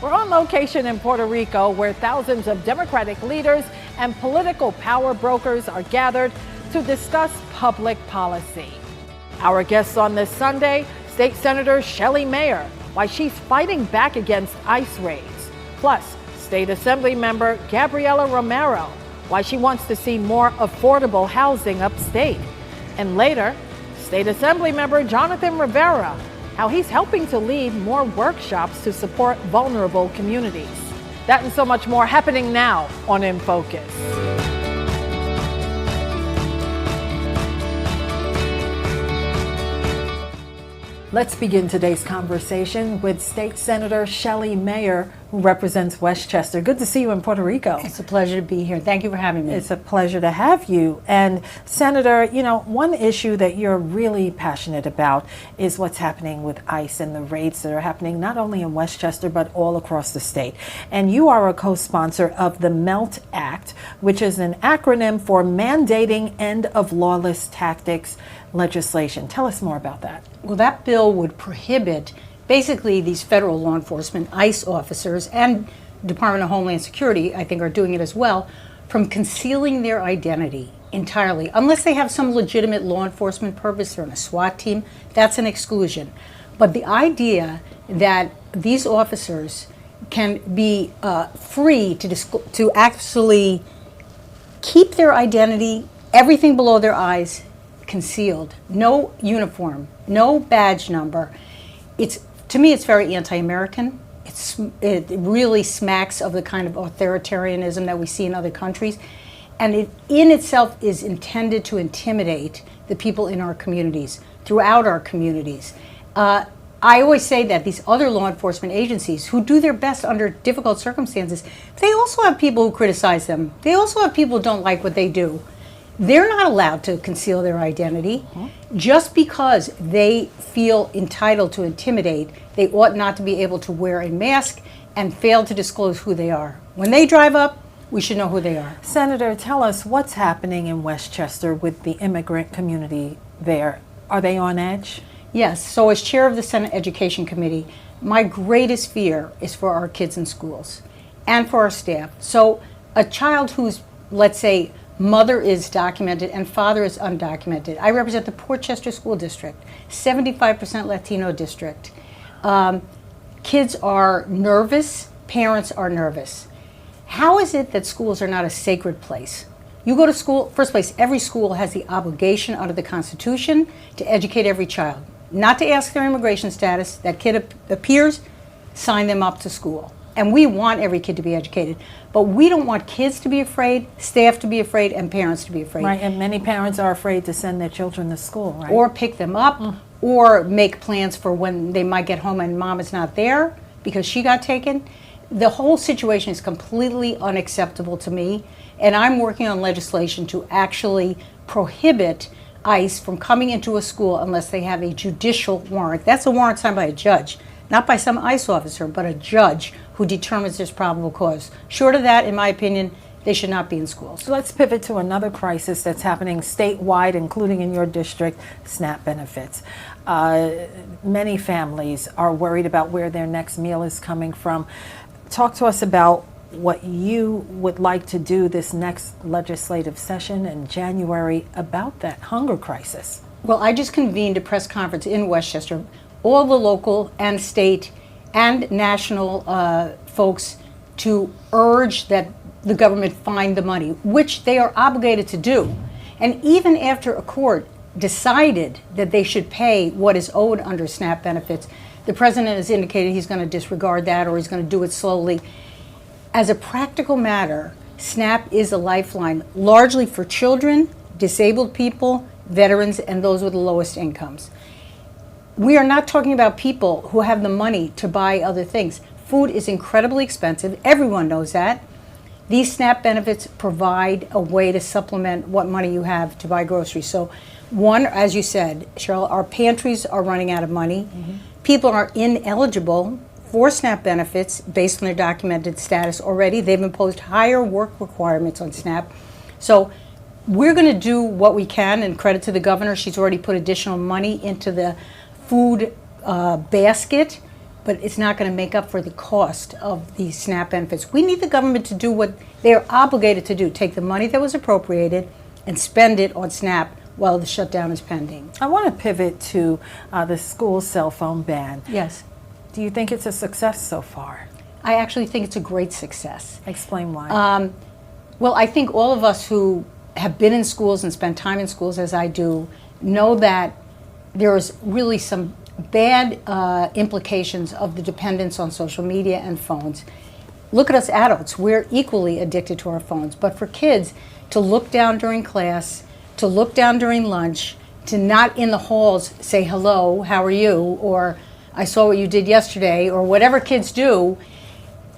We're on location in Puerto Rico where thousands of Democratic leaders and political power brokers are gathered to discuss public policy. Our guests on this Sunday, State Senator Shelley Mayer, why she's fighting back against ICE raids. Plus, State Assemblymember Gabriella Romero, why she wants to see more affordable housing upstate. And later, State Assemblymember Jonathan Rivera, how he's helping to lead more workshops to support vulnerable communities. That and so much more happening now on In Focus. Let's begin today's conversation with State Senator Shelley Mayer, who represents Westchester. Good to see you in Puerto Rico. It's a pleasure to be here. Thank you for having me. It's a pleasure to have you. And Senator, one issue that you're really passionate about is what's happening with ICE and the raids that are happening not only in Westchester, but all across the state. And you are a co-sponsor of the MELT Act, which is an acronym for Mandating End of Lawless Tactics legislation. Tell us more about that. Well, that bill would prohibit basically these federal law enforcement, ICE officers, and Department of Homeland Security, I think, are doing it as well, from concealing their identity entirely. Unless they have some legitimate law enforcement purpose, they're on a SWAT team, that's an exclusion. But the idea that these officers can be free to actually keep their identity, everything below their eyes, concealed, no uniform, no badge number. To me, it's very anti-American. It really smacks of the kind of authoritarianism that we see in other countries. And it in itself is intended to intimidate the people in our communities, throughout our communities. I always say that these other law enforcement agencies who do their best under difficult circumstances, they also have people who criticize them. They also have people who don't like what they do. They're not allowed to conceal their identity. Just because they feel entitled to intimidate, they ought not to be able to wear a mask and fail to disclose who they are. When they drive up, we should know who they are. Senator, tell us what's happening in Westchester with the immigrant community there. Are they on edge? Yes, so as chair of the Senate Education Committee, my greatest fear is for our kids in schools and for our staff. So a child who's, let's say, mother is documented and father is undocumented. I represent the Portchester School District, 75% Latino district. Kids are nervous, parents are nervous. How is it that schools are not a sacred place? You go to school, first place, every school has the obligation under the Constitution to educate every child. Not to ask their immigration status, that kid appears, sign them up to school. And we want every kid to be educated. But we don't want kids to be afraid, staff to be afraid, and parents to be afraid. Right, and many parents are afraid to send their children to school, right? Or pick them up, or make plans for when they might get home and mom is not there because she got taken. The whole situation is completely unacceptable to me, and I'm working on legislation to actually prohibit ICE from coming into a school unless they have a judicial warrant. That's a warrant signed by a judge, not by some ICE officer, but a judge who determines there's probable cause. Short of that, in my opinion, they should not be in schools. So let's pivot to another crisis that's happening statewide, including in your district, SNAP benefits. Many families are worried about where their next meal is coming from. Talk to us about what you would like to do this next legislative session in January about that hunger crisis. Well, I just convened a press conference in Westchester. All the local and state and national folks to urge that the government find the money, which they are obligated to do. And even after a court decided that they should pay what is owed under SNAP benefits, the president has indicated he's going to disregard that or he's going to do it slowly. As a practical matter, SNAP is a lifeline largely for children, disabled people, veterans, and those with the lowest incomes. We are not talking about people who have the money to buy other things. Food is incredibly expensive. Everyone knows that. These SNAP benefits provide a way to supplement what money you have to buy groceries. So one, as you said, Cheryl, our pantries are running out of money. People are ineligible for SNAP benefits based on their documented status already. They've imposed higher work requirements on SNAP. So we're going to do what we can, and credit to the governor, she's already put additional money into the food basket. but it's not going to make up for the cost of these SNAP benefits. We need the government to do what they're obligated to do, take the money that was appropriated and spend it on SNAP while the shutdown is pending. I want to pivot to the school cell phone ban. Yes. Do you think it's a success so far? I actually think it's a great success. Explain why. Well, I think all of us who have been in schools and spent time in schools, as I do, know that there is really some bad implications of the dependence on social media and phones. Look at us adults. We're equally addicted to our phones. But for kids, to look down during class, to look down during lunch, to not in the halls say, hello, how are you? Or I saw what you did yesterday, or whatever kids do,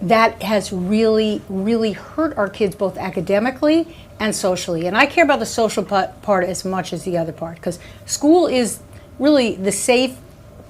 that has really, really hurt our kids both academically and socially. And I care about the social part as much as the other part, because school is really the safe,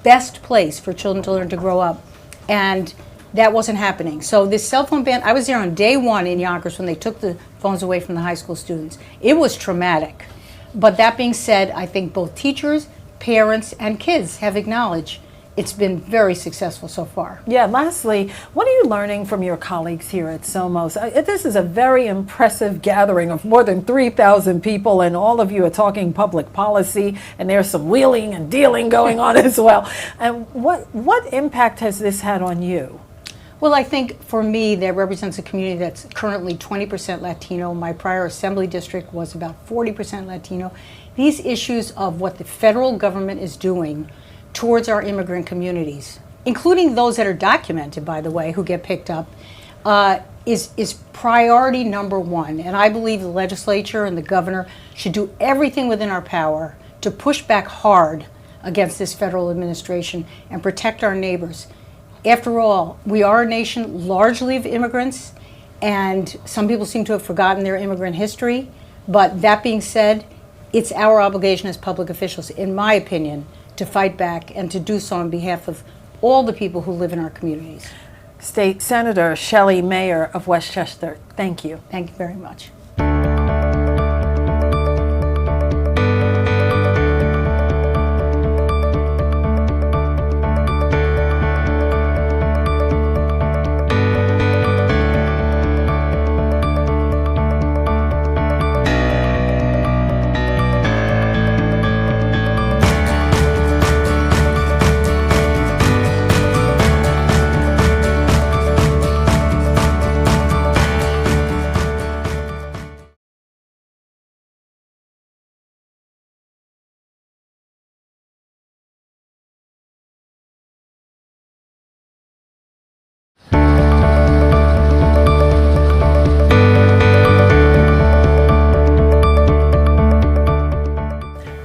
best place for children to learn to grow up. And that wasn't happening. So this cell phone ban, I was there on day one in Yonkers when they took the phones away from the high school students. It was traumatic. But that being said, I think both teachers, parents, and kids have acknowledged it's been very successful so far. Yeah, lastly, what are you learning from your colleagues here at Somos? This is a very impressive gathering of more than 3,000 people, and all of you are talking public policy, and there's some wheeling and dealing going on as well. And what impact has this had on you? Well, I think for me, that represents a community that's currently 20% Latino. My prior assembly district was about 40% Latino. These issues of what the federal government is doing towards our immigrant communities, including those that are documented, by the way, who get picked up, is priority number one. And I believe the legislature and the governor should do everything within our power to push back hard against this federal administration and protect our neighbors. After all, we are a nation largely of immigrants, and some people seem to have forgotten their immigrant history. But that being said, it's our obligation as public officials, in my opinion, to fight back and to do so on behalf of all the people who live in our communities. State Senator Shelley Mayer of Westchester, thank you. Thank you very much.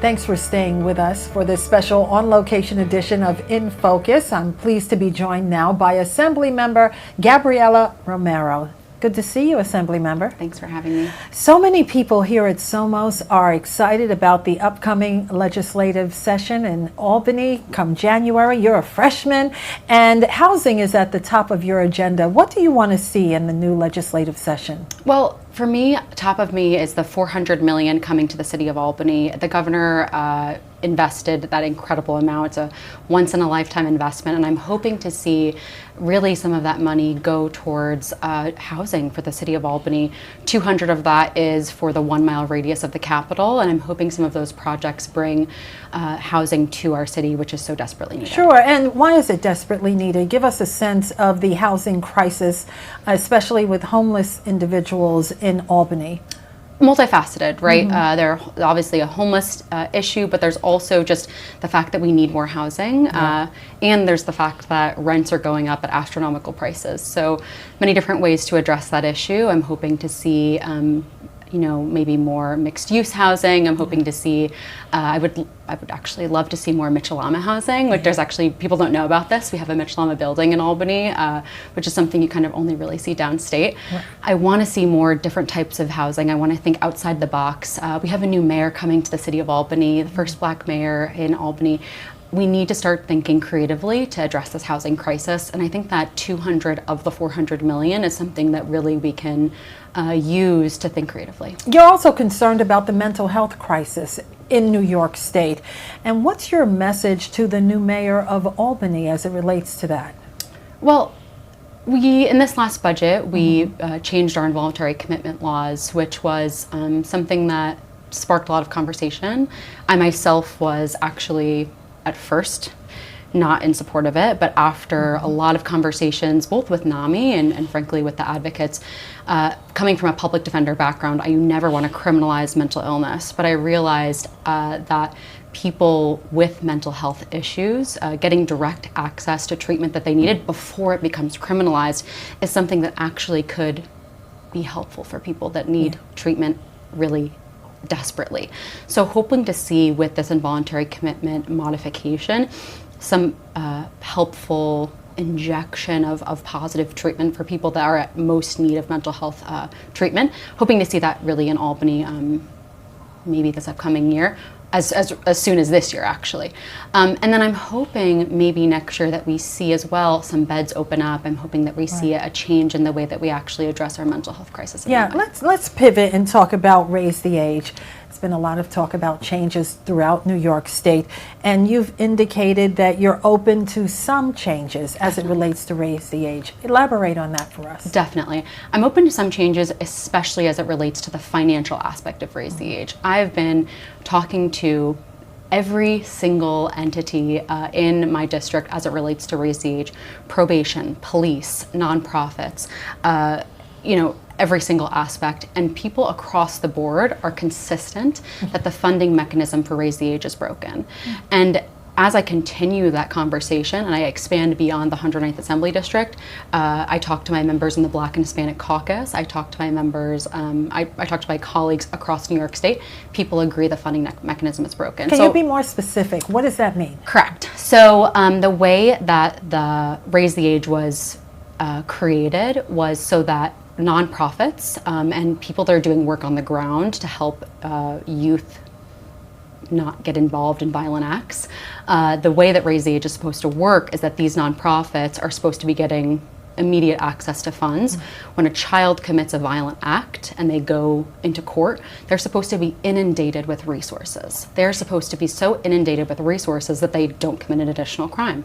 Thanks for staying with us for this special on-location edition of In Focus. I'm pleased to be joined now by Assemblymember Gabriella Romero. Good to see you, Assemblymember. Thanks for having me. So many people here at Somos are excited about the upcoming legislative session in Albany come January. You're a freshman, and housing is at the top of your agenda. What do you want to see in the new legislative session? Well, for me, top of me is the $400 million coming to the city of Albany. The governor invested that incredible amount. It's a once-in-a-lifetime investment, and I'm hoping to see really some of that money go towards housing for the city of Albany. 200 of that is for the 1 mile radius of the Capitol, and I'm hoping some of those projects bring housing to our city, which is so desperately needed. Sure, and why is it desperately needed? Give us a sense of the housing crisis, especially with homeless individuals in Albany. Multifaceted, right? There's obviously a homeless issue, but there's also just the fact that we need more housing, and there's the fact that rents are going up at astronomical prices. So many different ways to address that issue. I'm hoping to see maybe more mixed-use housing. I'm hoping to see, I would actually love to see more Mitchell-Lama housing, which there's actually, people don't know about this. We have a Mitchell-Lama building in Albany, which is something you kind of only really see downstate. Right. I want to see more different types of housing. I want to think outside the box. We have a new mayor coming to the city of Albany, the first Black mayor in Albany. We need to start thinking creatively to address this housing crisis, and I think that 200 of the 400 million is something that really we can use to think creatively. You're also concerned about the mental health crisis in New York State, and what's your message to the new mayor of Albany as it relates to that? Well, in this last budget, we changed our involuntary commitment laws, which was something that sparked a lot of conversation. I myself was actually at first not in support of it, but after a lot of conversations, both with NAMI and frankly with the advocates, coming from a public defender background, I never want to criminalize mental illness, but I realized that people with mental health issues getting direct access to treatment that they needed before it becomes criminalized is something that actually could be helpful for people that need treatment really desperately. So hoping to see with this involuntary commitment modification some helpful injection of positive treatment for people that are at most need of mental health treatment. Hoping to see that really in Albany maybe this upcoming year, as soon as this year actually. And then I'm hoping maybe next year that we see as well some beds open up. I'm hoping that we see a change in the way that we actually address our mental health crisis. Yeah, let's pivot and talk about Raise the Age. There's been a lot of talk about changes throughout New York State, and you've indicated that you're open to some changes as it relates to Raise the Age. Elaborate on that for us. Definitely. I'm open to some changes, especially as it relates to the financial aspect of Raise the Age. I've been talking to every single entity in my district as it relates to Raise the Age, probation, police, nonprofits, every single aspect, and people across the board are consistent that the funding mechanism for Raise the Age is broken. And as I continue that conversation and I expand beyond the 109th Assembly District, I talk to my members in the Black and Hispanic Caucus, I talk to my members, I talk to my colleagues across New York State, people agree the funding mechanism is broken. Can you be more specific? What does that mean? Correct. So the way that the Raise the Age was created was so that nonprofits and people that are doing work on the ground to help youth not get involved in violent acts. The way that Raise the Age is supposed to work is that these nonprofits are supposed to be getting immediate access to funds. When a child commits a violent act and they go into court, they're supposed to be inundated with resources. They're supposed to be so inundated with resources that they don't commit an additional crime.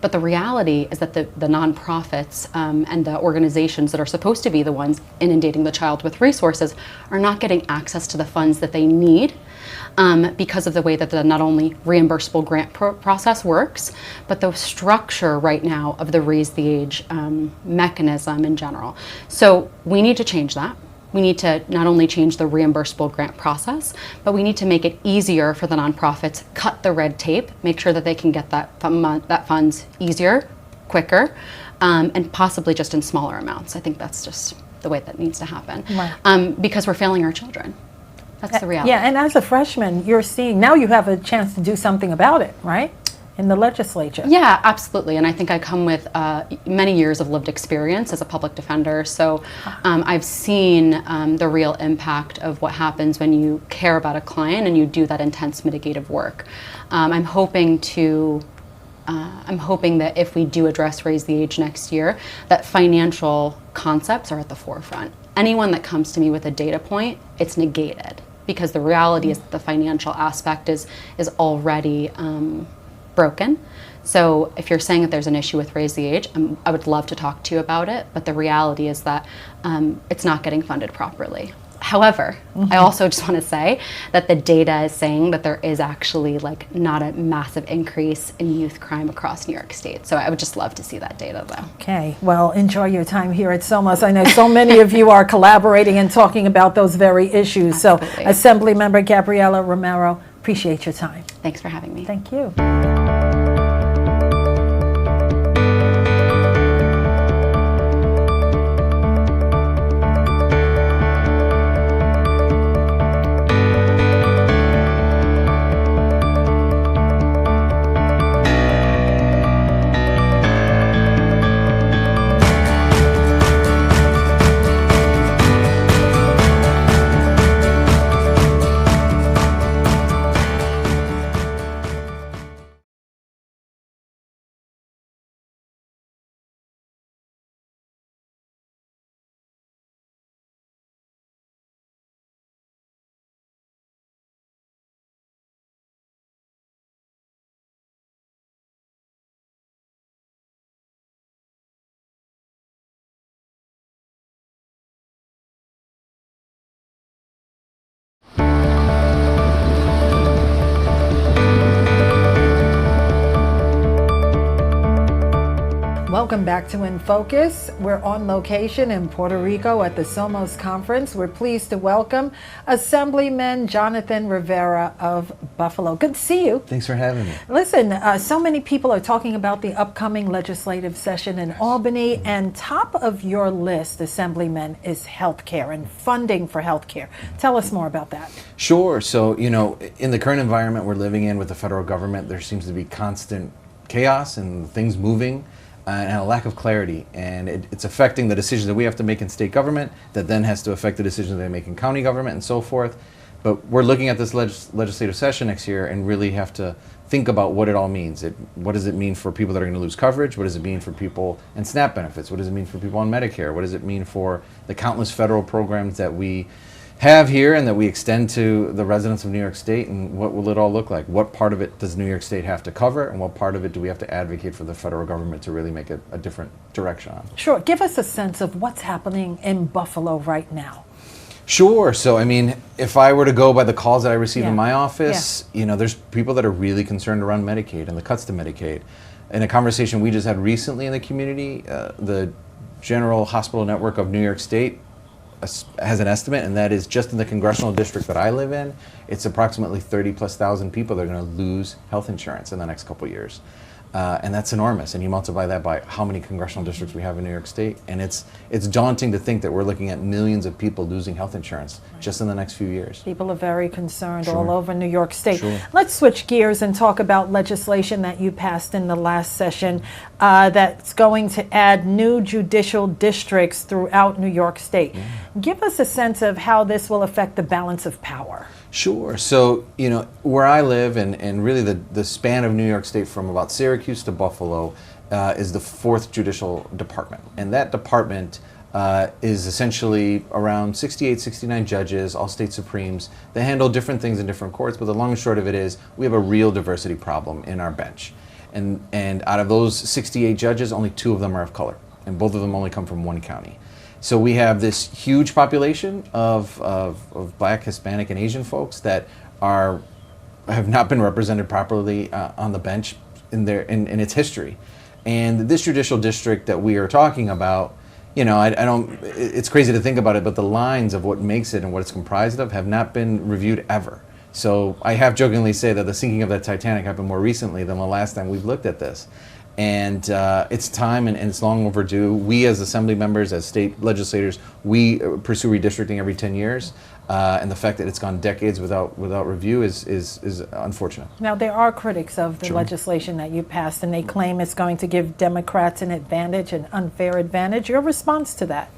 But the reality is that the nonprofits and the organizations that are supposed to be the ones inundating the child with resources are not getting access to the funds that they need because of the way that the not only reimbursable grant process works, but the structure right now of the Raise the Age mechanism in general. So we need to change that. We need to not only change the reimbursable grant process, but we need to make it easier for the nonprofits, cut the red tape, make sure that they can get that funds easier, quicker, and possibly just in smaller amounts. I think that's just the way that needs to happen. Right. Because we're failing our children. That's the reality. Yeah, and as a freshman, you're seeing, now you have a chance to do something about it, right? In the legislature. Yeah, absolutely. And I think I come with many years of lived experience as a public defender. So I've seen the real impact of what happens when you care about a client and you do that intense mitigative work. I'm hoping that if we do address Raise the Age next year, that financial concepts are at the forefront. Anyone that comes to me with a data point, it's negated, because the reality is that the financial aspect is already broken. So if you're saying that there's an issue with Raise the Age, I would love to talk to you about it, but the reality is that it's not getting funded properly. However, I also just want to say that the data is saying that there is actually not a massive increase in youth crime across New York State. So I would just love to see that data though. Okay, well, enjoy your time here at Somos. I know so many of you are collaborating and talking about those very issues. Absolutely. So Assemblymember Gabriella Romero, appreciate your time. Thanks for having me. Thank you. Welcome back to In Focus. We're on location in Puerto Rico at the Somos Conference. We're pleased to welcome Assemblyman Jonathan Rivera of Buffalo. Good to see you. Thanks for having me. Listen, so many people are talking about the upcoming legislative session in Albany, and top of your list, Assemblyman, is healthcare and funding for healthcare. Tell us more about that. Sure. So, in the current environment we're living in with the federal government, there seems to be constant chaos and things moving. And a lack of clarity, and it's affecting the decisions that we have to make in state government that then has to affect the decisions they make in county government and so forth. But we're looking at this legislative session next year and really have to think about what it all means. What does it mean for people that are going to lose coverage? What does it mean for people in SNAP benefits? What does it mean for people on Medicare? What does it mean for the countless federal programs that we have here and that we extend to the residents of New York State, and what will it all look like? What part of it does New York State have to cover, and what part of it do we have to advocate for the federal government to really make a different direction on? Sure. Give us a sense of what's happening in Buffalo right now. Sure. So, if I were to go by the calls that I receive in my office, there's people that are really concerned around Medicaid and the cuts to Medicaid. In a conversation we just had recently in the community, the General Hospital Network of New York State has an estimate, and that is just in the congressional district that I live in, it's approximately 30,000+ people that are going to lose health insurance in the next couple years. And that's enormous, and you multiply that by how many congressional districts we have in New York State, and it's daunting to think that we're looking at millions of people losing health insurance just in the next few years. People are very concerned Sure. all over New York State. Sure. Let's switch gears and talk about legislation that you passed in the last session that's going to add new judicial districts throughout New York State. Give us a sense of how this will affect the balance of power. Sure. So, where I live and really the span of New York State from about Syracuse to Buffalo is the 4th Judicial Department. And that department is essentially around 68, 69 judges, all state supremes. They handle different things in different courts, but the long and short of it is we have a real diversity problem in our bench. And out of those 68 judges, only 2 of them are of color, and both of them only come from one county. So we have this huge population of Black, Hispanic, and Asian folks that have not been represented properly on the bench in its history. And this judicial district that we are talking about, it's crazy to think about it, but the lines of what makes it and what it's comprised of have not been reviewed ever. So I have jokingly say that the sinking of that Titanic happened more recently than the last time we've looked at this. And it's time, and it's long overdue. We as Assembly members, as state legislators, we pursue redistricting every 10 years. And the fact that it's gone decades without review is unfortunate. Now, there are critics of the Sure. legislation that you passed, and they claim it's going to give Democrats an advantage, an unfair advantage. Your response to that?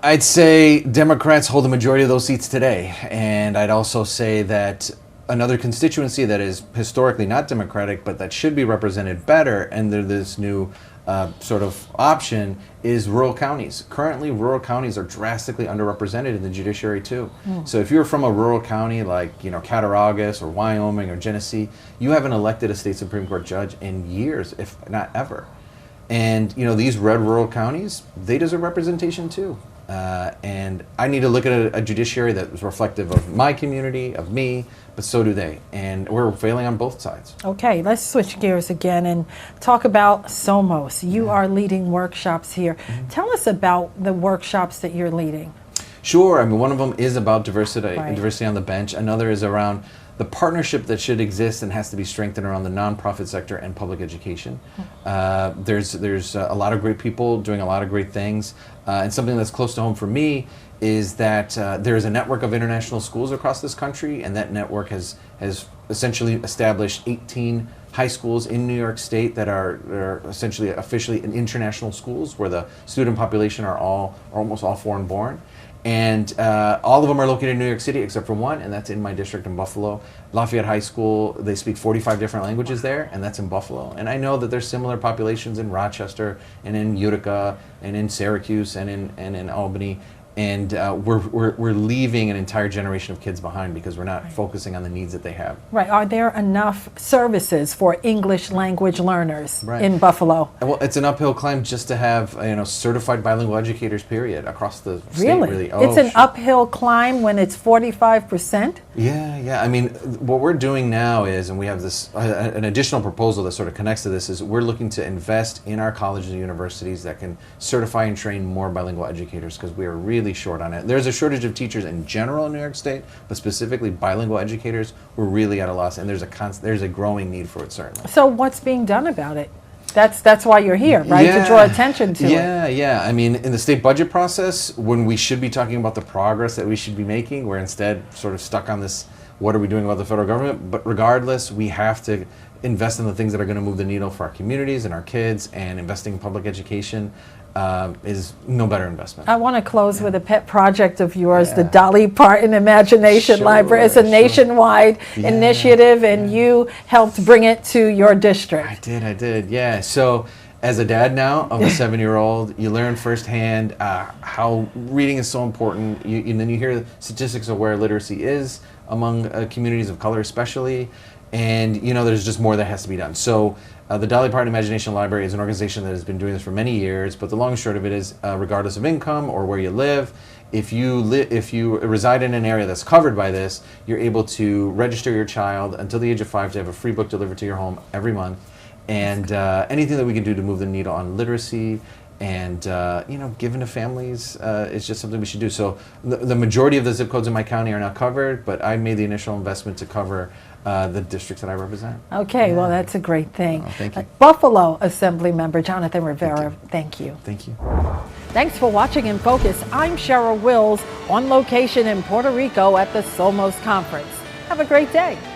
I'd say Democrats hold the majority of those seats today. And I'd also say that another constituency that is historically not Democratic, but that should be represented better under this new sort of option is rural counties. Currently, rural counties are drastically underrepresented in the judiciary too. So if you're from a rural county like Cattaraugus or Wyoming or Genesee, you haven't elected a state Supreme Court judge in years, if not ever. And these red rural counties, they deserve representation too. And I need to look at a judiciary that is reflective of my community, of me, but so do they. And we're failing on both sides. Okay, let's switch gears again and talk about Somos. You are leading workshops here. Tell us about the workshops that you're leading. Sure. One of them is about diversity on the bench. Another is around the partnership that should exist and has to be strengthened around the nonprofit sector and public education. There's a lot of great people doing a lot of great things. And something that's close to home for me is that there is a network of international schools across this country, and that network has essentially established 18 high schools in New York State that are essentially officially international schools where the student population are almost all foreign born. And all of them are located in New York City except for one, and that's in my district in Buffalo. Lafayette High School, they speak 45 different languages there, and that's in Buffalo. And I know that there's similar populations in Rochester and in Utica and in Syracuse and in Albany. And we're leaving an entire generation of kids behind because we're not focusing on the needs that they have. Right. Are there enough services for English language learners in Buffalo? Well, it's an uphill climb just to have certified bilingual educators, period, across the state. Really, it's an uphill climb when it's 45%. Yeah. I mean, what we're doing now is, and we have this an additional proposal that sort of connects to this, is we're looking to invest in our colleges and universities that can certify and train more bilingual educators because we are really short on it. There's a shortage of teachers in general in New York State, but specifically bilingual educators, we're really at a loss, and there's a growing need for it, certainly. So what's being done about it? That's why you're here, right? To draw attention to it. Yeah. I mean, in the state budget process, when we should be talking about the progress that we should be making, we're instead sort of stuck on this, what are we doing about the federal government? But regardless, we have to invest in the things that are going to move the needle for our communities and our kids, and investing in public education is no better investment. I want to close with a pet project of yours, the Dolly Parton Imagination Library. It's a nationwide initiative, and you helped bring it to your district. I did, yeah. So as a dad now of a 7-year-old, you learn firsthand how reading is so important. And then you hear statistics of where literacy is among communities of color especially, and there's just more that has to be done. So the Dolly Parton Imagination Library is an organization that has been doing this for many years, but the long and short of it is, regardless of income or where you live, if you reside in an area that's covered by this, you're able to register your child until the age of 5 to have a free book delivered to your home every month. And anything that we can do to move the needle on literacy and giving to families is just something we should do. So the majority of the zip codes in my county are not covered, but I made the initial investment to cover the districts that I represent. Okay, well, that's a great thing. Thank you. Buffalo Assemblymember Jonathan Rivera, thank you. Thank you. Thanks for watching In Focus. I'm Cheryl Wills, on location in Puerto Rico at the Somos Conference. Have a great day.